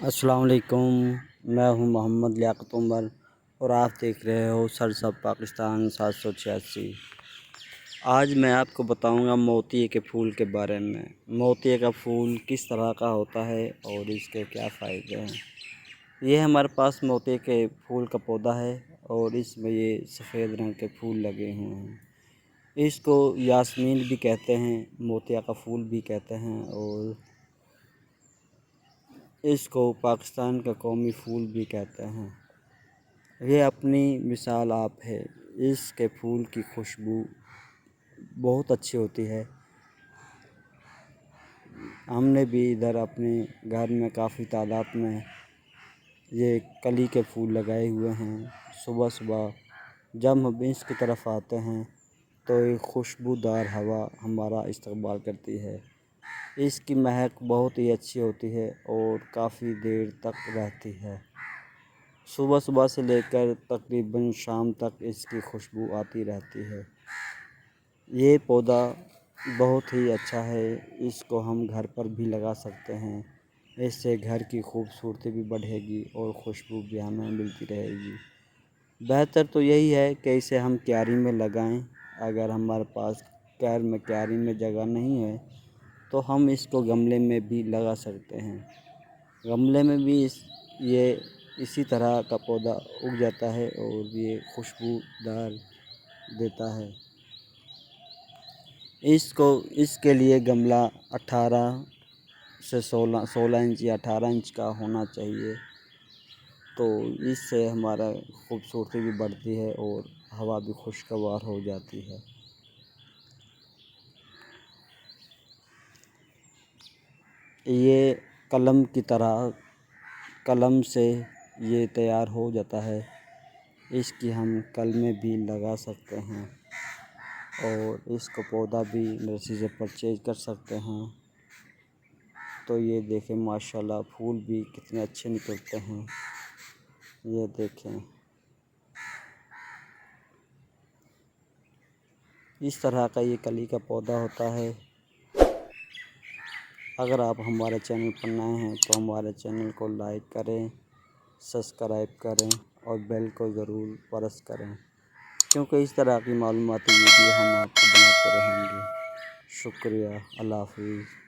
السلام علیکم، میں ہوں محمد لیاقت عمر اور آپ دیکھ رہے ہو سرسب پاکستان 786۔ آج میں آپ کو بتاؤں گا موتیے کے پھول کے بارے میں۔ موتیے کا پھول کس طرح کا ہوتا ہے اور اس کے کیا فائدے ہیں۔ یہ ہمارے پاس موتیے کے پھول کا پودا ہے اور اس میں یہ سفید رنگ کے پھول لگے ہوئے ہیں۔ اس کو یاسمین بھی کہتے ہیں، موتیا کا پھول بھی کہتے ہیں اور اس کو پاکستان کا قومی پھول بھی کہتے ہیں۔ یہ اپنی مثال آپ ہے۔ اس کے پھول کی خوشبو بہت اچھی ہوتی ہے۔ ہم نے بھی ادھر اپنے گھر میں کافی تعداد میں یہ کلی کے پھول لگائے ہوئے ہیں۔ صبح صبح جب ہم اس کی طرف آتے ہیں تو ایک خوشبودار ہوا ہمارا استقبال کرتی ہے۔ اس کی مہک بہت ہی اچھی ہوتی ہے اور کافی دیر تک رہتی ہے۔ صبح صبح سے لے کر تقریباً شام تک اس کی خوشبو آتی رہتی ہے۔ یہ پودا بہت ہی اچھا ہے۔ اس کو ہم گھر پر بھی لگا سکتے ہیں۔ اس سے گھر کی خوبصورتی بھی بڑھے گی اور خوشبو بھی ہمیں ملتی رہے گی۔ بہتر تو یہی ہے کہ اسے ہم کیاری میں لگائیں۔ اگر ہمارے پاس کیاری میں جگہ نہیں ہے تو ہم اس کو گملے میں بھی لگا سکتے ہیں۔ گملے میں بھی یہ اسی طرح کا پودا اگ جاتا ہے اور یہ خوشبودار دیتا ہے۔ اس کے لیے گملہ 18 سے 16 انچ یا 18 انچ کا ہونا چاہیے، تو اس سے ہمارا خوبصورتی بھی بڑھتی ہے اور ہوا بھی خوشگوار ہو جاتی ہے۔ یہ قلم کی طرح قلم سے یہ تیار ہو جاتا ہے۔ اس کی ہم قلمیں بھی لگا سکتے ہیں اور اس کو پودا بھی نرسری سے پرچیز کر سکتے ہیں۔ تو یہ دیکھیں ماشاءاللہ پھول بھی کتنے اچھے نکلتے ہیں۔ یہ دیکھیں اس طرح کا یہ کلی کا پودا ہوتا ہے۔ اگر آپ ہمارے چینل پر نئے ہیں تو ہمارے چینل کو لائک کریں، سبسکرائب کریں اور بیل کو ضرور پریس کریں، کیونکہ اس طرح کی معلوماتی ویڈیو ہم آپ کو بناتے رہیں گے۔ شکریہ، اللہ حافظ۔